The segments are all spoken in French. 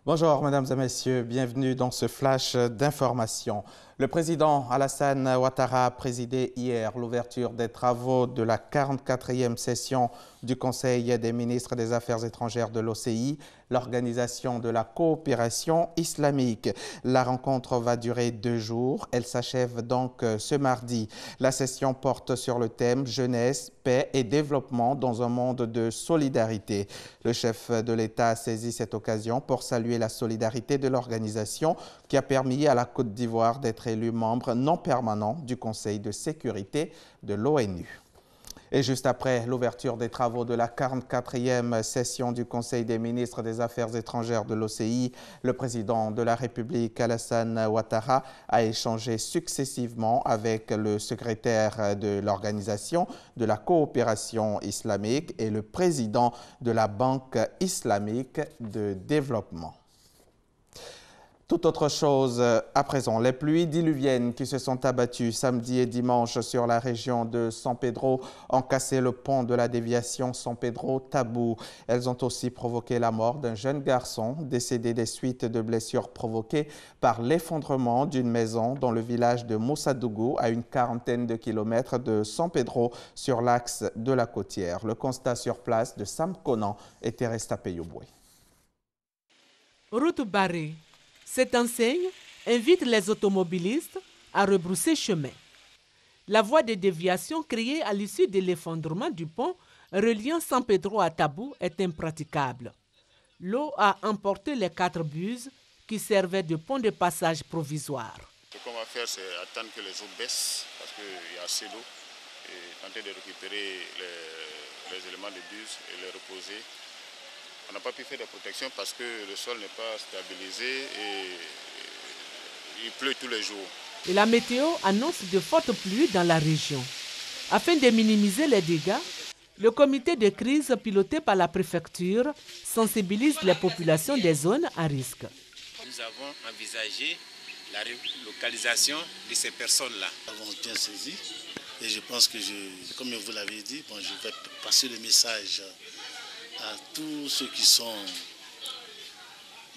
Bonjour, mesdames et messieurs, bienvenue dans ce flash d'information. Le président Alassane Ouattara a présidé hier l'ouverture des travaux de la 44e session du Conseil des ministres des Affaires étrangères de l'OCI, l'Organisation de la coopération islamique. La rencontre va durer 2 jours. Elle s'achève donc ce mardi. La session porte sur le thème jeunesse, paix et développement dans un monde de solidarité. Le chef de l'État a saisi cette occasion pour saluer la solidarité de l'organisation qui a permis à la Côte d'Ivoire d'être élu membre non permanent du Conseil de sécurité de l'ONU. Et juste après l'ouverture des travaux de la 44e session du Conseil des ministres des Affaires étrangères de l'OCI, le président de la République, Alassane Ouattara, a échangé successivement avec le secrétaire de l'Organisation de la coopération islamique et le président de la Banque islamique de développement. Toute autre chose à présent, les pluies diluviennes qui se sont abattues samedi et dimanche sur la région de San Pedro ont cassé le pont de la déviation San Pedro-Tabou. Elles ont aussi provoqué la mort d'un jeune garçon décédé des suites de blessures provoquées par l'effondrement d'une maison dans le village de Moussadougou à une quarantaine de kilomètres de San Pedro sur l'axe de la côtière. Le constat sur place de Sam Conan et Teresa Peyoboué. Route barrée. Cette enseigne invite les automobilistes à rebrousser chemin. La voie de déviation créée à l'issue de l'effondrement du pont reliant San Pedro à Tabou est impraticable. L'eau a emporté les 4 buses qui servaient de pont de passage provisoire. Ce qu'on va faire, c'est attendre que les eaux baissent parce qu'il y a assez d'eau et tenter de récupérer les éléments de bus et les reposer. On n'a pas pu faire de protection parce que le sol n'est pas stabilisé et il pleut tous les jours. Et la météo annonce de fortes pluies dans la région. Afin de minimiser les dégâts, le comité de crise piloté par la préfecture sensibilise les populations des zones à risque. Nous avons envisagé la relocalisation de ces personnes-là. Nous avons bien saisi et je pense que, comme vous l'avez dit, je vais passer le message à tous ceux qui sont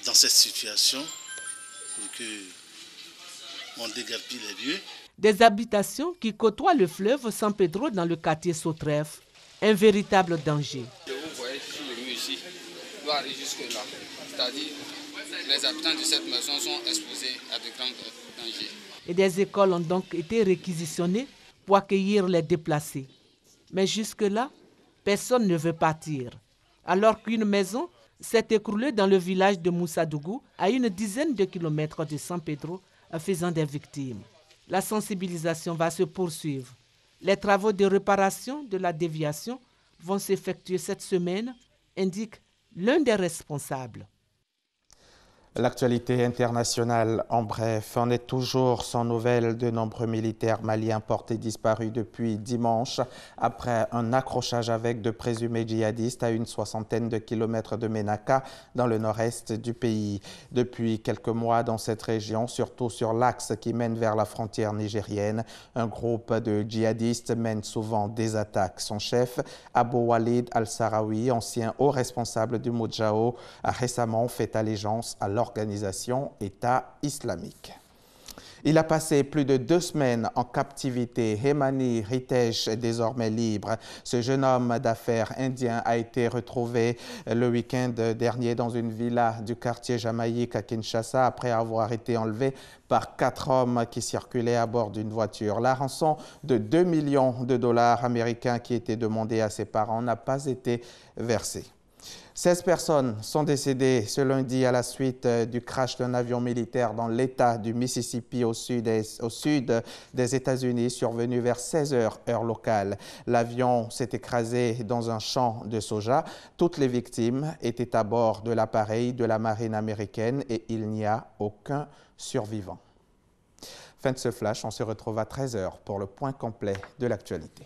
dans cette situation pour qu'on déguerpisse les lieux. Des habitations qui côtoient le fleuve San Pedro dans le quartier Sautref. Un véritable danger. Vous voyez sur le mur ici, doit aller jusque-là. C'est-à-dire les habitants de cette maison sont exposés à de grands dangers. Et des écoles ont donc été réquisitionnées pour accueillir les déplacés. Mais jusque-là, personne ne veut partir. Alors qu'une maison s'est écroulée dans le village de Moussadougou, à une dizaine de kilomètres de San Pedro, faisant des victimes. La sensibilisation va se poursuivre. Les travaux de réparation de la déviation vont s'effectuer cette semaine, indique l'un des responsables. L'actualité internationale, en bref, on est toujours sans nouvelles de nombreux militaires maliens portés disparus depuis dimanche après un accrochage avec de présumés djihadistes à une 60aine de kilomètres de Ménaka dans le nord-est du pays. Depuis quelques mois dans cette région, surtout sur l'axe qui mène vers la frontière nigérienne, un groupe de djihadistes mène souvent des attaques. Son chef, Abou Walid al-Sarawi, ancien haut responsable du Moudjahou, a récemment fait allégeance à l'organisation État islamique. Il a passé plus de 2 semaines en captivité. Hemani Ritesh est désormais libre. Ce jeune homme d'affaires indien a été retrouvé le week-end dernier dans une villa du quartier Jamaïque à Kinshasa après avoir été enlevé par 4 hommes qui circulaient à bord d'une voiture. La rançon de 2 millions de dollars américains qui était demandée à ses parents n'a pas été versée. 16 personnes sont décédées ce lundi à la suite du crash d'un avion militaire dans l'État du Mississippi au sud des États-Unis, survenu vers 16 h heure locale. L'avion s'est écrasé dans un champ de soja. Toutes les victimes étaient à bord de l'appareil de la marine américaine et il n'y a aucun survivant. Fin de ce flash, on se retrouve à 13 h pour le point complet de l'actualité.